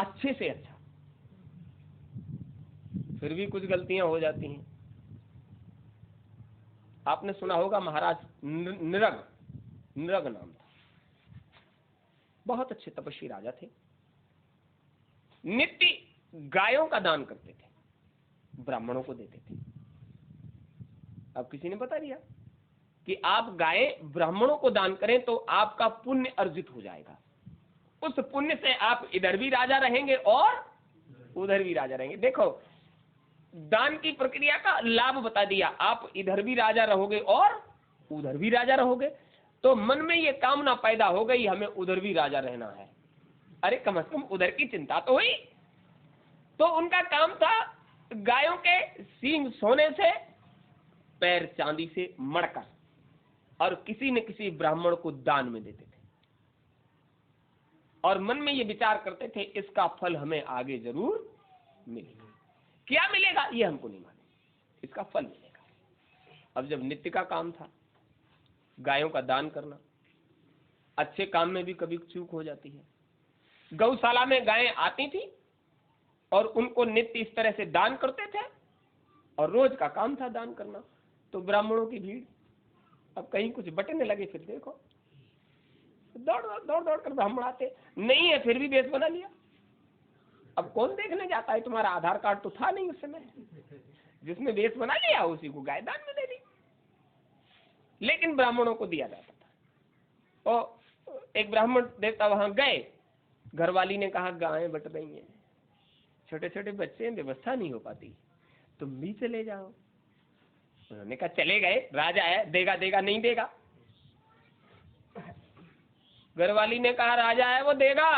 अच्छे से अच्छा, फिर भी कुछ गलतियां हो जाती हैं। आपने सुना होगा महाराज निरग, निरग नाम था, बहुत अच्छे तपस्वी राजा थे, नित्य गायों का दान करते थे, ब्राह्मणों को देते थे। अब किसी ने बता दिया कि आप गायें ब्राह्मणों को दान करें तो आपका पुण्य अर्जित हो जाएगा, उस पुण्य से आप इधर भी राजा रहेंगे और उधर भी राजा रहेंगे। देखो, दान की प्रक्रिया का लाभ बता दिया, आप इधर भी राजा रहोगे और उधर भी राजा रहोगे। तो मन में ये कामना पैदा हो गई हमें उधर भी राजा रहना है, अरे कम से कम उधर की चिंता तो हुई। तो उनका काम था गायों के सींग सोने से, पैर चांदी से मढ़कर, और किसी न किसी ब्राह्मण को दान में देते थे, और मन में ये विचार करते थे इसका फल हमें आगे जरूर मिलेगा। क्या मिलेगा ये हमको नहीं मालूम, इसका फल मिलेगा। अब जब नित्य का काम था गायों का दान करना, अच्छे काम में भी कभी चूक हो जाती है। गौशाला में गायें आती थी और उनको नित्य इस तरह से दान करते थे, और रोज का काम था दान करना। तो ब्राह्मणों की भीड़, अब कहीं कुछ बटने लगे, फिर देखो दौड़ दौड़ दौड़ कर ब्राह्मण आते, नहीं है फिर भी बेस बना लिया। अब कौन देखने जाता है, तुम्हारा आधार कार्ड तो था नहीं उस समय, जिसने बेस बना लिया उसी को गाय दान में दे दी। लेकिन ब्राह्मणों को दिया जाता था। और एक ब्राह्मण देवता वहां गए, घरवाली ने कहा गायें बट रही हैं, छोटे छोटे बच्चे हैं, व्यवस्था नहीं हो पाती, तुम भी चले जाओ। उन्होंने कहा चले गए, राजा है, देगा देगा नहीं देगा। घरवाली ने कहा राजा है वो देगा,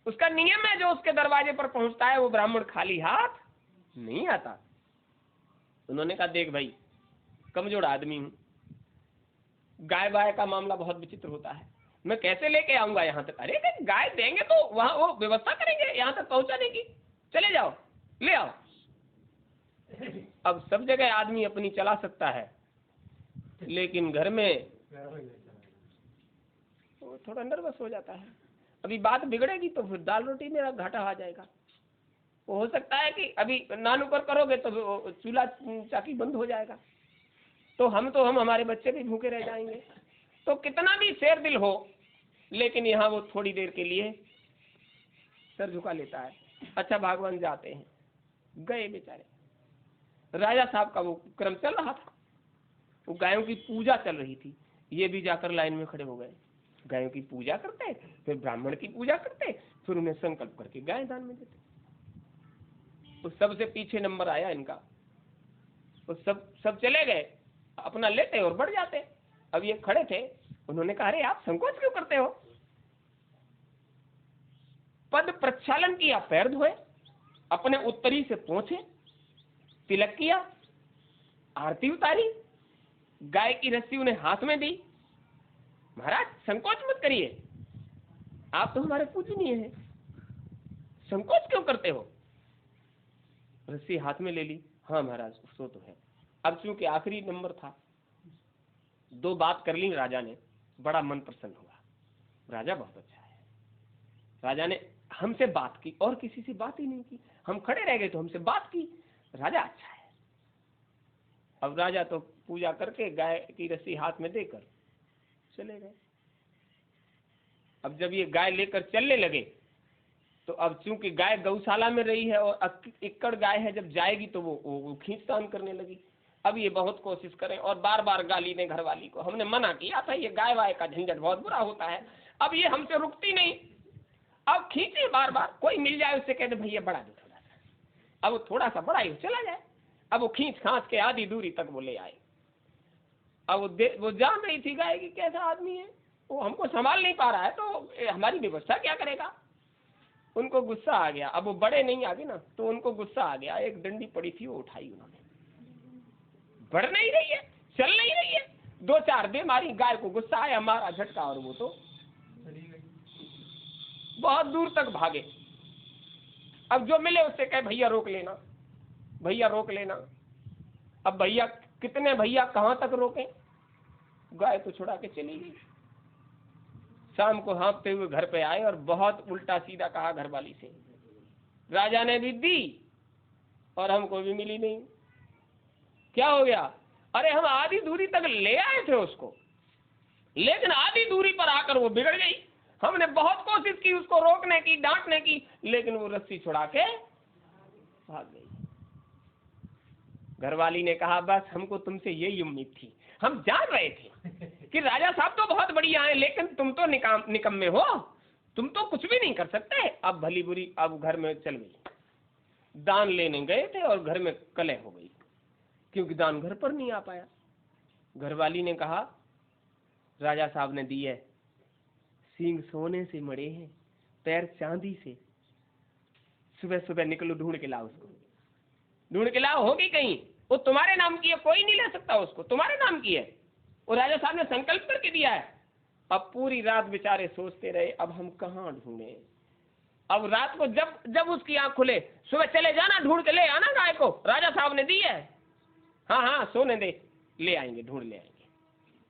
उसका नियम है, जो उसके दरवाजे पर पहुंचता है वो ब्राह्मण खाली हाथ नहीं आता। उन्होंने कहा देख भाई, कमजोर आदमी हूं, गाय बाय का मामला बहुत विचित्र होता है, मैं कैसे लेके आऊंगा यहाँ तक। अरे गाय देंगे तो वहां वो व्यवस्था करेंगे यहाँ तक पहुंचाने की, चले जाओ ले आओ। अब सब जगह आदमी अपनी चला सकता है, लेकिन घर में वो थोड़ा नर्वस हो जाता है। अभी बात बिगड़ेगी तो फिर दाल रोटी में घाटा आ जाएगा। वो हो सकता है कि अभी नान ऊपर करोगे तो चूल्हा चाकी बंद हो जाएगा, तो हम हमारे बच्चे भी भूखे रह जाएंगे। तो कितना भी शेर दिल हो, लेकिन यहाँ वो थोड़ी देर के लिए सर झुका लेता है। अच्छा भगवान जाते हैं, गए बेचारे। राजा साहब का वो क्रम चल रहा था, वो गायों की पूजा चल रही थी, ये भी जाकर लाइन में खड़े हो गए। गायों की पूजा करते, फिर ब्राह्मण की पूजा करते, फिर उन्हें संकल्प करके गाय दान में देते। तो सबसे पीछे नंबर आया इनका, तो सब चले गए, अपना लेते और बढ़ जाते। अब ये खड़े थे, उन्होंने कहा अरे आप संकोच क्यों करते हो। पद प्रक्षालन किया, पैर धोए, अपने उत्तरी से पहुंचे, तिलक किया, आरती उतारी, गाय की रस्सी उन्हें हाथ में दी। महाराज संकोच मत करिए, आप तो हमारे पूजनीय हैं, संकोच क्यों करते हो। रस्सी हाथ में ले ली, हाँ महाराज सो तो है। अब चूंकि आखिरी नंबर था, दो बात कर ली राजा ने, बड़ा मन प्रसन्न हुआ। राजा बहुत अच्छा है, राजा ने हमसे बात की और किसी से बात ही नहीं की, हम खड़े रह गए तो हमसे बात की, राजा अच्छा है। अब राजा तो पूजा करके गाय की रस्सी हाथ में देकर चले गए। अब जब ये गाय लेकर चलने लगे तो अब चूंकि गाय गौशाला में रही है और एकड़ गाय है, जब जाएगी तो वो खींचतान करने लगी। अब ये बहुत कोशिश करें और बार बार गाली ने घरवाली को, हमने मना किया था ये गाय वाय का झंझट बहुत बुरा होता है, अब ये हमसे रुकती नहीं, अब खींचे बार बार, कोई मिल जाए उससे कहते भैया बढ़ा दो थोड़ा सा, अब वो थोड़ा सा बढ़ा ही चला जाए। अब वो खींच खांच के आधी दूरी तक वो ले आए। अब वो जान रही थी गाय की कैसा आदमी है, वो हमको संभाल नहीं पा रहा है, तो हमारी व्यवस्था क्या करेगा। उनको गुस्सा आ गया, अब वो बड़े नहीं आगे ना, तो उनको गुस्सा आ गया, एक डंडी पड़ी थी वो उठाई उन्होंने, बढ़ नहीं रही है, चल नहीं रही है, दो चार दे मारी, गाय को गुस्सा आया, मारा झटका और वो तो बहुत दूर तक भागे। अब जो मिले उससे कहे भैया रोक लेना, भैया रोक लेना। अब भैया कितने भैया कहां तक रोके, गाय तो छुड़ा के चली गई। शाम को हाँफते हुए घर पे आए और बहुत उल्टा सीधा कहा घरवाली से। राजा ने भी दी और हमको भी मिली नहीं। क्या हो गया? अरे हम आधी दूरी तक ले आए थे उसको, लेकिन आधी दूरी पर आकर वो बिगड़ गई। हमने बहुत कोशिश की उसको रोकने की, डांटने की, लेकिन वो रस्सी छुड़ा के भाग गई। घरवाली ने कहा बस हमको तुमसे यही उम्मीद थी, हम जान रहे थे कि राजा साहब तो बहुत बढ़िया हैं, लेकिन तुम तो निकम्मे हो, तुम तो कुछ भी नहीं कर सकते। अब भली बुरी अब घर में चल गई। दान लेने गए थे और घर में कलह हो गई, क्योंकि दान घर पर नहीं आ पाया। घरवाली ने कहा राजा साहब ने दी है, सींग सोने से मड़े हैं, पैर चांदी से, सुबह सुबह निकलो ढूंढ के लाओ उसको, ढूंढ के लाओ। होगी कहीं, वो तुम्हारे नाम की है, कोई नहीं ले सकता उसको, तुम्हारे नाम की है। वो राजा साहब ने संकल्प करके दिया है। अब पूरी रात बेचारे सोचते रहे अब हम कहाँ ढूंढे। अब रात को जब जब उसकी आंख खुले, सुबह चले जाना ढूंढ के ले आना गाय को, राजा साहब ने दी है। हाँ हाँ सोने दे, ले आएंगे, ढूंढ ले आएंगे।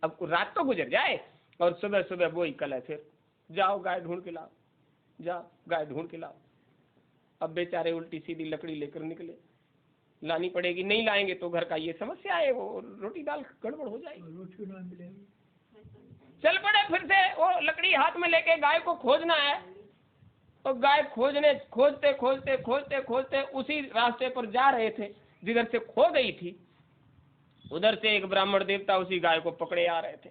अब रात तो गुजर जाए और सुबह सुबह वही कल है, फिर जाओ गाय ढूंढ के लाओ, जाओ गाय ढूंढ के लाओ। अब बेचारे उल्टी सीधी लकड़ी लेकर निकले, लानी पड़ेगी, नहीं लाएंगे तो घर का ये समस्या है, वो रोटी दाल गड़बड़ हो जाएगी। चल पड़े फिर से, वो लकड़ी हाथ में लेके गाय को खोजना है। तो गाय खोजते खोजते खोजते खोजते उसी रास्ते पर जा रहे थे जिधर से खो गई थी। उधर से एक ब्राह्मण देवता उसी गाय को पकड़े आ रहे थे।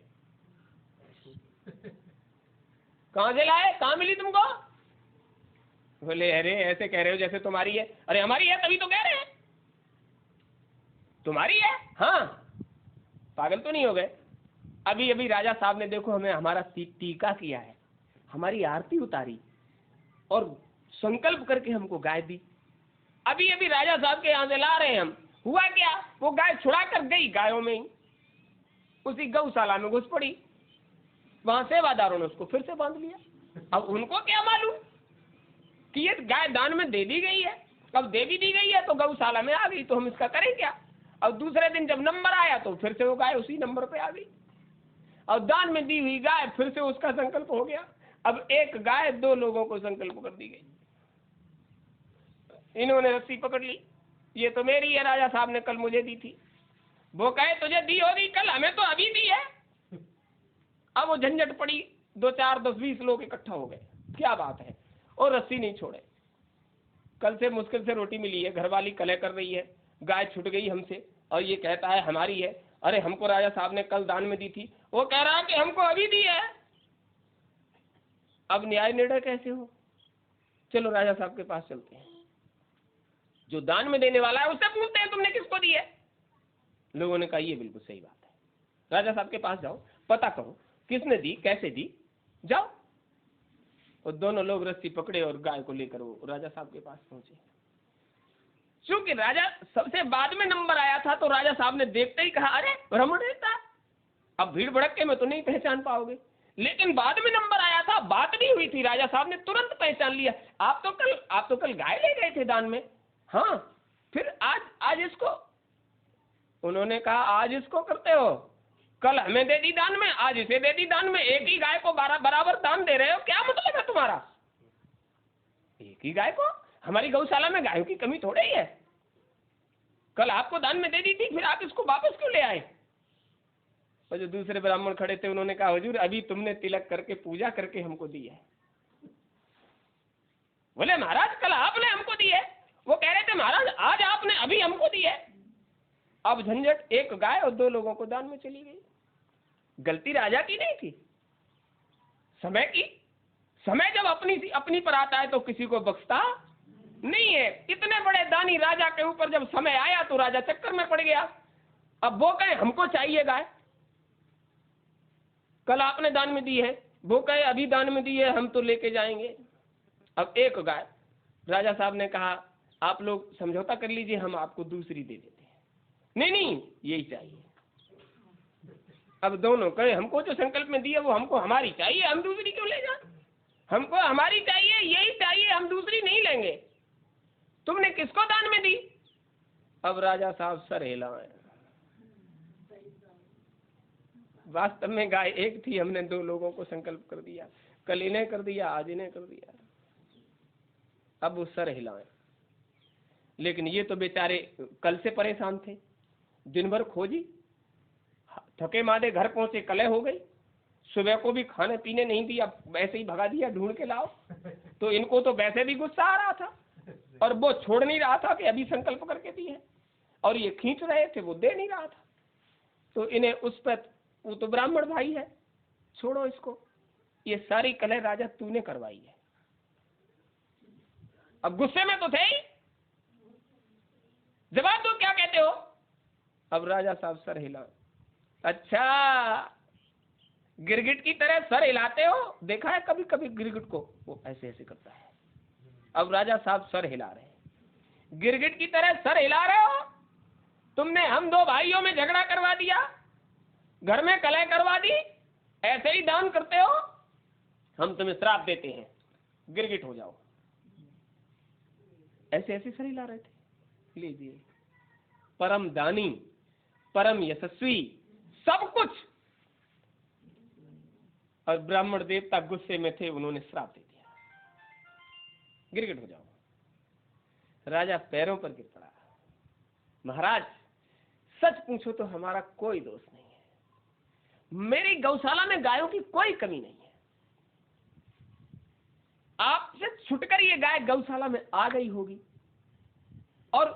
कहाँ से लाए, कहाँ मिली तुमको? बोले अरे ऐसे कह रहे हो जैसे तुम्हारी है। अरे हमारी है तभी तो कह रहे हैं तुम्हारी है। हाँ पागल तो नहीं हो गए? अभी अभी राजा साहब ने देखो हमें हमारा टीका किया है, हमारी आरती उतारी और संकल्प करके हमको गाय दी। अभी अभी राजा साहब के यहाँ से ला रहे हैं हम। हुआ क्या, वो गाय छुड़ा कर गई गायों में ही, उसी गौशाला में घुस पड़ी। वहां सेवादारों ने उसको फिर से बांध लिया। अब उनको क्या मालूम कि ये गाय दान में दे दी गई है। अब दे भी दी गई है तो गौशाला में आ गई, तो हम इसका करें क्या। अब दूसरे दिन जब नंबर आया तो फिर से वो गाय उसी नंबर पे आ गई। और दान में दी हुई गाय फिर से उसका संकल्प हो गया। अब एक गाय 2 लोगों को संकल्प कर दी गई। इन्होंने रस्सी पकड़ ली, ये तो मेरी है, राजा साहब ने कल मुझे दी थी। वो कहे तुझे दी होगी कल, हमें तो अभी दी है। अब वो झंझट पड़ी, 2 4 10 20 लोग इकट्ठा हो गए, क्या बात है, और रस्सी नहीं छोड़े। कल से मुश्किल से रोटी मिली है, घरवाली कलह कर रही है, गाय छूट गई हमसे और ये कहता है हमारी है। अरे हमको राजा साहब ने कल दान में दी थी, वो कह रहा है कि हमको अभी दी है। अब न्याय निर्णय कैसे हो? चलो राजा साहब के पास चलते हैं, जो दान में देने वाला है उससे पूछते हैं तुमने किसको दी है। लोगों ने कहा ये बिल्कुल सही बात है, राजा साहब के पास जाओ, पता करो किसने दी, कैसे दी, जाओ। और दोनों लोग रस्सी पकड़े और गाय को लेकर वो राजा साहब के पास पहुंचे। क्योंकि राजा सबसे बाद में नंबर आया था तो राजा साहब ने देखते ही कहा अरे ब्राह्मण देवता, अब भीड़ भड़के में तो नहीं पहचान पाओगे। लेकिन बाद में नंबर आया था, बात भी हुई थी, राजा साहब ने तुरंत पहचान लिया। आप तो कल गाय ले गए थे दान में। हाँ फिर आज इसको, उन्होंने कहा आज इसको करते हो, कल हमें दे दी दान में, आज इसे दे दी दान में, एक ही गाय को बराबर दान दे रहे हो, क्या मतलब है तुम्हारा? एक ही गाय को, हमारी गौशाला में गायों की कमी थोड़ी ही है। कल आपको दान में दे दी थी, फिर आप इसको वापस क्यों ले आए? और जो दूसरे ब्राह्मण खड़े थे उन्होंने कहा हुजूर अभी तुमने तिलक करके पूजा करके हमको दी है। बोले महाराज कल आपने हमको दी है। वो कह रहे थे महाराज आज आपने अभी हमको दी है। अब झंझट, एक गाय और 2 लोगों को दान में चली गई। गलती राजा की नहीं थी, समय की। समय जब अपनी पर आता है तो किसी को बख्शता नहीं है। इतने बड़े दानी राजा के ऊपर जब समय आया तो राजा चक्कर में पड़ गया। अब वो कहे हमको चाहिए गाय, कल आपने दान में दी है, वो कहे अभी दान में दी है, हम तो लेके जाएंगे। अब एक गाय, राजा साहब ने कहा आप लोग समझौता कर लीजिए, हम आपको दूसरी दे देते हैं। नहीं यही चाहिए। अब दोनों कहे हमको जो संकल्प में दी है वो हमको हमारी चाहिए, हम दूसरी क्यों ले जाए? हमको हमारी चाहिए, यही चाहिए, हम दूसरी नहीं लेंगे। तुमने किसको दान में दी? अब राजा साहब सर हिलाए। वास्तव में गाय एक थी, हमने 2 लोगों को संकल्प कर दिया। कल इन्हें कर दिया, आज इन्हें कर दिया, अब वो सर हिलाएं। लेकिन ये तो बेचारे कल से परेशान थे, दिन भर खोजी, थके मादे घर पहुंचे, कलह हो गई, सुबह को भी खाने पीने नहीं दिया, वैसे ही भगा दिया ढूंढ के लाओ। तो इनको तो वैसे भी गुस्सा आ रहा था और वो छोड़ नहीं रहा था कि अभी संकल्प करके दी है, और ये खींच रहे थे, वो दे नहीं रहा था। तो इन्हें उस पर, वो तो ब्राह्मण भाई है, छोड़ो इसको, ये सारी कलह राजा तूने करवाई है। अब गुस्से में तो थे ही, जवाब दो, क्या कहते हो? अब राजा साहब सर हिला। अच्छा, गिरगिट की तरह सर हिलाते हो? देखा है कभी कभी गिरगिट को? वो ऐसे ऐसे करता है। अब राजा साहब सर हिला रहे हैं। गिरगिट की तरह सर हिला रहे हो? तुमने हम दो भाइयों में झगड़ा करवा दिया, घर में कलह करवा दी, ऐसे ही दान करते हो? हम तुम्हें श्राप देते हैं, गिरगिट हो जाओ। ऐसे ऐसे सर हिला रहे थे। लीजिए, परम दानी, परम यशस्वी, सब कुछ। और ब्राह्मण देवता गुस्से में थे, उन्होंने श्राप दे दिया, गिरगिट हो जाओ। राजा पैरों पर गिर पड़ा। महाराज, सच पूछो तो हमारा कोई दोष नहीं है, मेरी गौशाला में गायों की कोई कमी नहीं है। आपसे छुटकर ये गाय गौशाला में आ गई होगी, और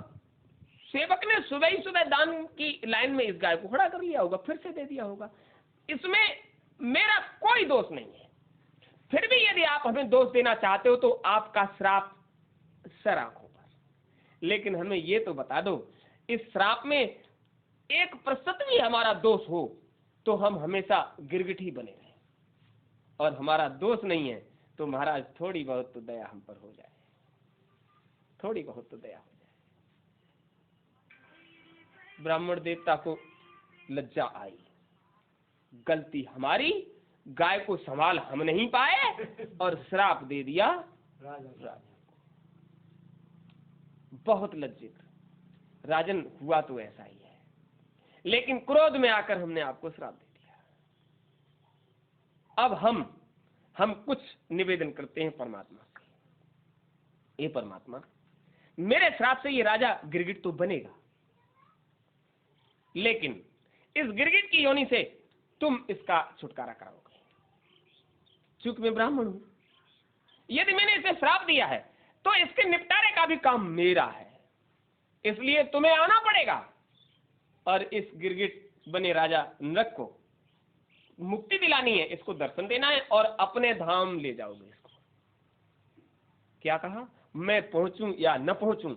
सेवक ने सुबह ही सुबह दान की लाइन में इस गाय को खड़ा कर लिया होगा, फिर से दे दिया होगा। इसमें मेरा कोई दोष नहीं है। फिर भी यदि आप हमें दोष देना चाहते हो तो आपका श्राप सर आंखों पर। लेकिन हमें ये तो बता दो, इस श्राप में 1% भी हमारा दोष हो तो हम हमेशा गिरगिट ही बने रहें, और हमारा दोष नहीं है तो महाराज थोड़ी बहुत तो दया हम पर हो जाए, थोड़ी बहुत तो दया हो जाए। ब्राह्मण देवता को लज्जा आई, गलती हमारी, गाय को संभाल हम नहीं पाए और श्राप दे दिया राजा को। बहुत लज्जित। राजन, हुआ तो ऐसा ही है, लेकिन क्रोध में आकर हमने आपको श्राप दे दिया। अब हम कुछ निवेदन करते हैं परमात्मा से। ये परमात्मा, मेरे श्राप से ये राजा गिरगिट तो बनेगा, लेकिन इस गिरगिट की योनि से तुम इसका छुटकारा कराओगे। चूंकि मैं ब्राह्मण हूं, यदि मैंने इसे श्राप दिया है तो इसके निपटारे का भी काम मेरा है, इसलिए तुम्हें आना पड़ेगा और इस गिरगिट बने राजा नरक को मुक्ति दिलानी है, इसको दर्शन देना है और अपने धाम ले जाओगे इसको। क्या कहा? मैं पहुंचूं या न पहुंचूं,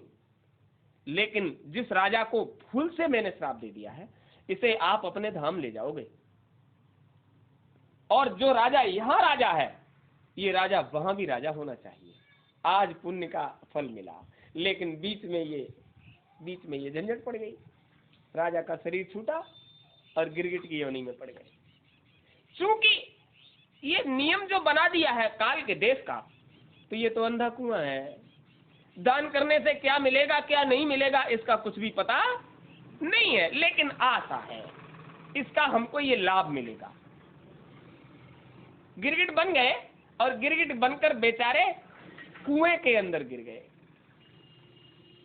लेकिन जिस राजा को भूल से मैंने श्राप दे दिया है, इसे आप अपने धाम ले जाओगे। और जो राजा यहां राजा है, ये राजा वहां भी राजा होना चाहिए। आज पुण्य का फल मिला, लेकिन बीच में ये झंझट पड़ गई। राजा का शरीर छूटा और गिरगिट की योनि में पड़ गए। चूंकि ये नियम जो बना दिया है काल के देश का, तो ये तो अंधा कुआं है। दान करने से क्या मिलेगा क्या नहीं मिलेगा इसका कुछ भी पता नहीं है, लेकिन आशा है इसका हमको ये लाभ मिलेगा। गिरगिट बन गए और गिरगिट बनकर बेचारे कुएं के अंदर गिर गए।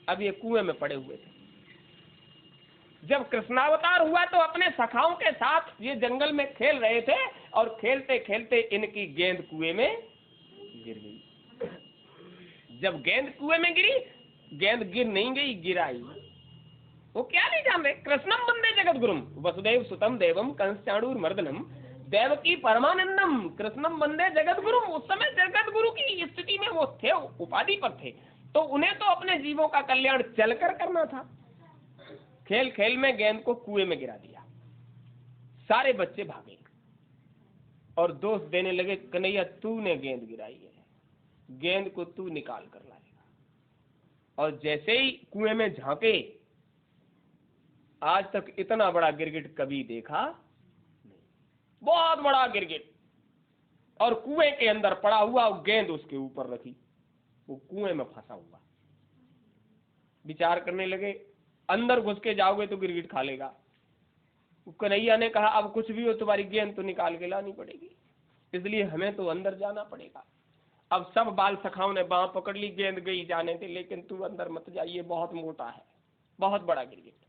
अब ये कुएं में पड़े हुए थे। जब कृष्णावतार हुआ तो अपने सखाओं के साथ ये जंगल में खेल रहे थे, और खेलते खेलते इनकी गेंद कुएं में गिर गई। जब गेंद कुएं में गिरी, गेंद गिर नहीं गई, गिराई। वो क्या नहीं जान रहे, कृष्णम वंदे जगत गुरुम वसुदेव सुतम देवम कंस चाणूर मर्दनम देवकी परमानंदम कृष्णम वंदे जगत गुरुम। उस समय जगत गुरु की स्थिति में वो थे, उपाधि पर थे, तो उन्हें तो अपने जीवों का कल्याण चलकर करना था। खेल खेल में गेंद को कुएं में गिरा दिया। सारे बच्चे भागे और दोष देने लगे, कन्हैया तूने गेंद गिराई है, गेंद को तू निकाल कर लाएगा। और जैसे ही कुएं में झांके, आज तक इतना बड़ा गिरगिट कभी देखा नहीं, बहुत बड़ा गिरगिट, और कुएं के अंदर पड़ा हुआ, गेंद उसके ऊपर रखी, वो कुएं में फंसा हुआ। विचार करने लगे, अंदर घुस के जाओगे तो गिरगिट खा लेगा। कन्हैया ने कहा अब कुछ भी हो तुम्हारी गेंद तो निकाल के लानी पड़ेगी। इसलिए हमें तो अंदर जाना पड़ेगा। अब सब बाल सखाओं ने बांह पकड़ ली, गेंद गई जाने दे, लेकिन तू अंदर मत जा, ये बहुत मोटा है, बहुत बड़ा गिरगिट।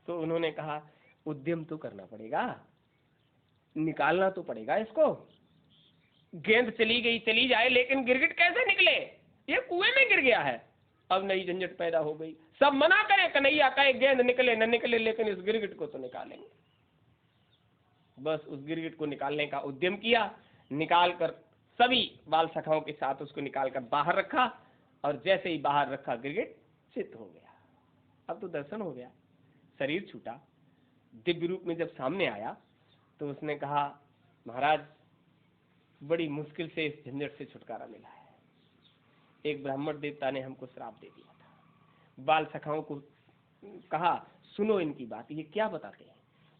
तो उन्होंने कहा उद्यम तो करना पड़ेगा, निकालना तो पड़ेगा इसको। गेंद चली गई चली जाए, लेकिन गिरगिट कैसे निकले, ये कुएं में गिर गया है। अब नई झंझट पैदा हो गई। सब मना करें, कन्हैया कहे गेंद निकले न निकले, लेकिन इस गिरगिट को तो निकालेंगे। बस उस गिरगिट को निकालने का उद्यम किया, निकाल कर सभी बाल सखाओं के साथ उसको निकाल कर बाहर रखा, और जैसे ही बाहर रखा गिरगिट चित्त हो गया। अब तो दर्शन हो गया, शरीर छूटा। दिव्य रूप में जब सामने आया तो उसने कहा महाराज बड़ी मुश्किल से इस झंझट से छुटकारा मिला है। एक ब्राह्मण देवता ने हमको श्राप दे दिया था। बाल सखाओं को कहा सुनो इनकी बात, ये क्या बताते हैं।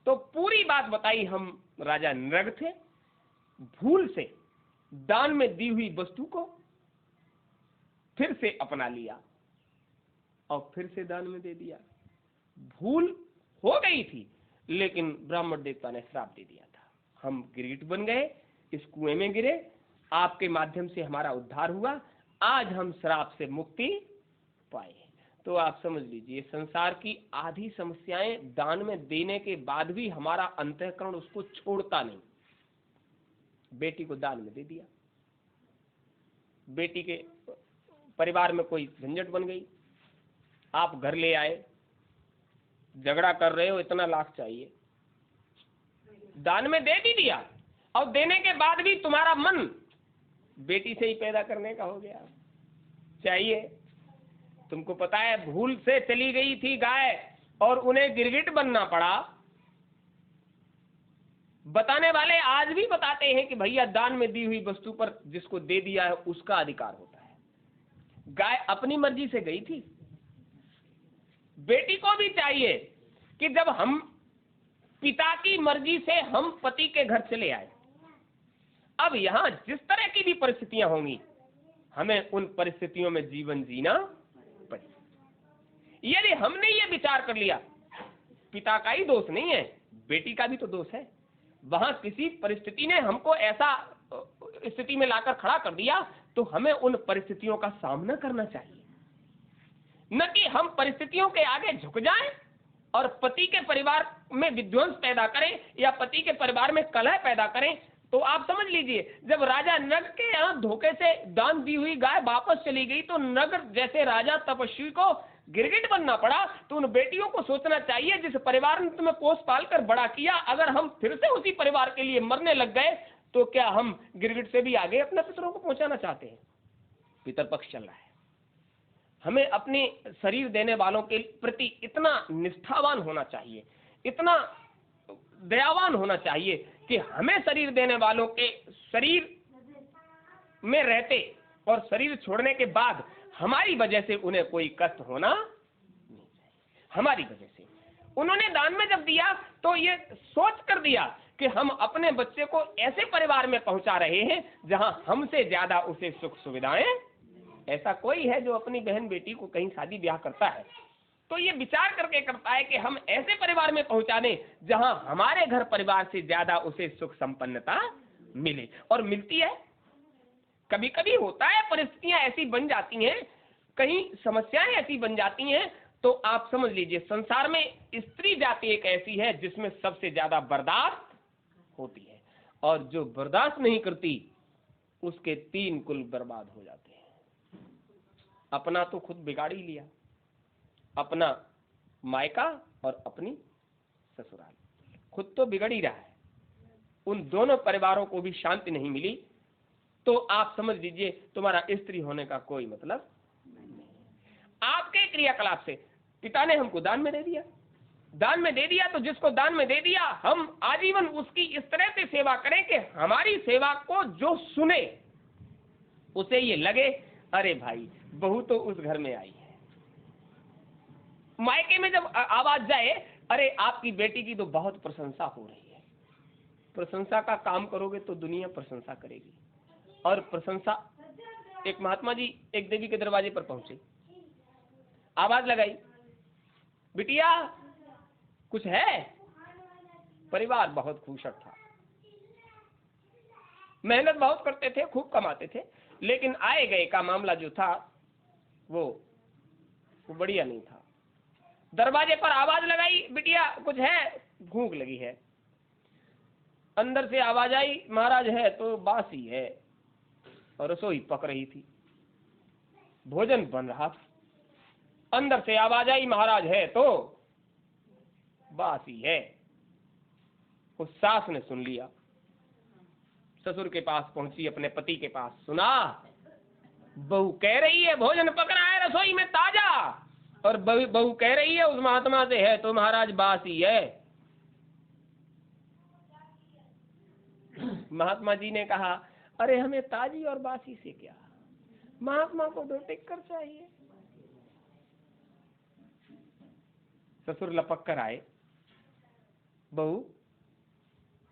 तो पूरी बात बताई। हम राजा नृग थे, भूल से दान में दी हुई वस्तु को फिर से अपना लिया और फिर से दान में दे दिया। भूल हो गई थी, लेकिन ब्राह्मण देवता ने श्राप दे दिया था। हम गिरगिट बन गए, इस कुएं में गिरे, आपके माध्यम से हमारा उद्धार हुआ, आज हम श्राप से मुक्ति पाए। तो आप समझ लीजिए संसार की आधी समस्याएं दान में देने के बाद भी हमारा अंतःकरण उसको छोड़ता नहीं। बेटी को दान में दे दिया, बेटी के परिवार में कोई झंझट बन गई, आप घर ले आए, झगड़ा कर रहे हो, इतना लाख चाहिए, दान में दे भी दिया, और देने के बाद भी तुम्हारा मन बेटी से ही पैदा करने का हो गया, चाहिए। तुमको पता है भूल से चली गई थी गाय और उन्हें गिरगिट बनना पड़ा। बताने वाले आज भी बताते हैं कि भैया दान में दी हुई वस्तु पर जिसको दे दिया है उसका अधिकार होता है। गाय अपनी मर्जी से गई थी। बेटी को भी चाहिए कि जब हम पिता की मर्जी से हम पति के घर चले आए, अब यहां जिस तरह की भी परिस्थितियां होंगी हमें उन परिस्थितियों में जीवन जीना पड़ेगा। यदि हमने ये विचार कर लिया पिता का ही दोष नहीं है, बेटी का भी तो दोष है, वहां किसी परिस्थिति ने हमको ऐसा स्थिति में लाकर खड़ा कर दिया, तो हमें उन परिस्थितियों का सामना करना चाहिए, न कि हम परिस्थितियों के आगे झुक जाएं और पति के परिवार में विध्वंस पैदा करें या पति के परिवार में कलह पैदा करें। तो आप समझ लीजिए जब राजा नग के यहाँ धोखे से दान दी हुई गाय वापस चली गई, तो नग जैसे राजा तपस्वी को गिरगिट बनना पड़ा। तो उन बेटियों को सोचना चाहिए जिस परिवार ने तुम्हें पोस पाल कर बड़ा किया, अगर हम फिर से उसी परिवार के लिए मरने लग गए तो क्या हम गिरगिट से भी आगे अपने पितरों को पहुंचाना चाहते हैं। पितर पक्ष चल रहा है। हमें अपने शरीर देने वालों के प्रति इतना निष्ठावान होना चाहिए, इतना दयावान होना चाहिए कि हमें शरीर देने वालों के शरीर में रहते और शरीर छोड़ने के बाद हमारी वजह से उन्हें कोई कष्ट होना नहीं चाहिए। हमारी वजह से उन्होंने दान में जब दिया तो ये सोच कर दिया कि हम अपने बच्चे को ऐसे परिवार में पहुंचा रहे हैं जहां हमसे ज्यादा उसे सुख सुविधाएं। ऐसा कोई है जो अपनी बहन बेटी को कहीं शादी ब्याह करता है तो ये विचार करके करता है कि हम ऐसे परिवार में पहुंचा दें जहां हमारे घर परिवार से ज्यादा उसे सुख संपन्नता मिले, और मिलती है। कभी कभी होता है परिस्थितियां ऐसी बन जाती हैं, कहीं समस्याएं ऐसी बन जाती हैं, तो आप समझ लीजिए संसार में स्त्री जाति एक ऐसी है जिसमें सबसे ज्यादा बर्दाश्त होती है, और जो बर्दाश्त नहीं करती उसके 3 कुल बर्बाद हो जाते हैं। अपना तो खुद बिगाड़ ही लिया, अपना मायका और अपनी ससुराल, खुद तो बिगड़ ही रहा है, उन दोनों परिवारों को भी शांति नहीं मिली, तो आप समझ लीजिए तुम्हारा स्त्री होने का कोई मतलब नहीं। आपके क्रियाकलाप से पिता ने हमको दान में दे दिया, दान में दे दिया, तो जिसको दान में दे दिया हम आजीवन उसकी इस तरह से सेवा करें कि हमारी सेवा को जो सुने उसे ये लगे अरे भाई बहू तो उस घर में आई है। मायके में जब आवाज जाए अरे आपकी बेटी की तो बहुत प्रशंसा हो रही है, प्रशंसा का काम करोगे तो दुनिया प्रशंसा करेगी। और प्रशंसा, एक महात्मा जी एक देवी के दरवाजे पर पहुंचे, आवाज लगाई बिटिया कुछ है। परिवार बहुत खुश था, मेहनत बहुत करते थे, खूब कमाते थे, लेकिन आए गए का मामला जो था वो बढ़िया नहीं था। दरवाजे पर आवाज लगाई, बिटिया कुछ है? भूख लगी है। अंदर से आवाज आई, महाराज है तो बासी है। और रसोई पक रही थी, भोजन बन रहा था। अंदर से आवाज आई, महाराज है तो बासी है। उस सास ने सुन लिया, ससुर के पास पहुंची, अपने पति के पास, सुना बहू कह रही है भोजन पक रहा है रसोई में ताजा, और बहू कह रही है उस महात्मा से है तो महाराज बासी है। महात्मा जी ने कहा, अरे हमें ताजी और बासी से क्या, महात्मा को तो टिक्कर चाहिए। ससुर लपक कर आए, बहू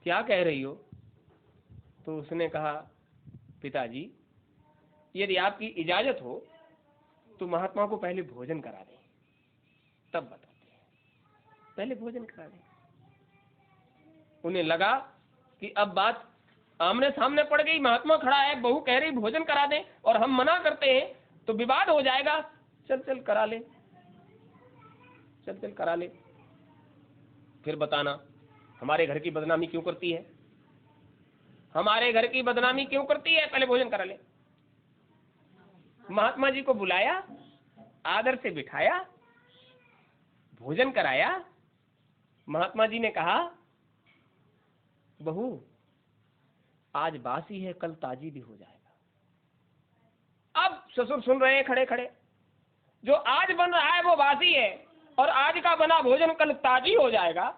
क्या कह रही हो? तो उसने कहा, पिताजी यदि आपकी इजाजत हो तो महात्मा को पहले भोजन करा दें, तब बताते हैं, पहले भोजन करा दें। उन्हें लगा कि अब बात आमने सामने पड़ गई, महात्मा खड़ा है, बहू कह रही भोजन करा दें और हम मना करते हैं तो विवाद हो जाएगा। चल चल करा ले, चल चल करा ले, फिर बताना हमारे घर की बदनामी क्यों करती है, हमारे घर की बदनामी क्यों करती है, पहले भोजन करा ले। महात्मा जी को बुलाया, आदर से बिठाया, भोजन कराया। महात्मा जी ने कहा, बहू आज बासी है, कल ताजी भी हो जाएगा। अब ससुर सुन रहे हैं खड़े खड़े, जो आज बन रहा है वो बासी है और आज का बना भोजन कल ताजी हो जाएगा।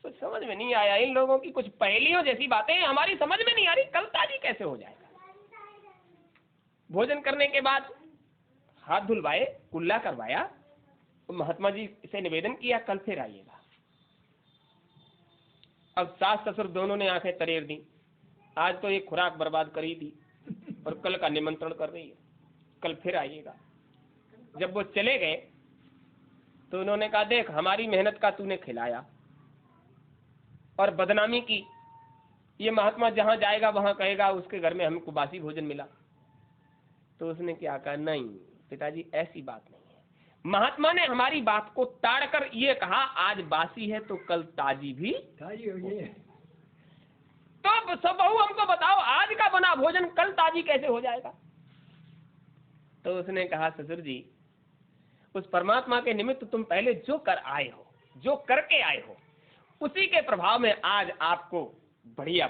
तो समझ में नहीं आया, इन लोगों की कुछ पहेलियों जैसी बातें हमारी समझ में नहीं आ रही, कल ताजी कैसे हो जाएगा। भोजन करने के बाद हाथ धुलवाए, कुल्ला करवाया, तो महात्मा जी से निवेदन किया, कल फिर आइएगा। अब सास ससुर दोनों ने आंखें तरेर दी, आज तो ये खुराक बर्बाद कर ही दी और कल का निमंत्रण कर रही है, कल फिर आइएगा। जब वो चले गए तो उन्होंने कहा, देख हमारी मेहनत का तूने खिलाया और बदनामी की, ये महात्मा जहां जाएगा वहां कहेगा उसके घर में हमको बासी भोजन मिला। तो उसने क्या कहा, नहीं पिताजी ऐसी बात नहीं है, महात्मा ने हमारी बात को ताड़कर ये कहा, आज बासी है तो कल ताजी भी ताजी होगी। तो सब बहू हमको बताओ, आज का बना भोजन कल ताजी कैसे हो जाएगा? तो उसने कहा, ससुर जी उस परमात्मा के निमित्त तुम पहले जो कर आए हो, जो करके आए हो, उसी के प्रभाव में आज आपको बढ़िया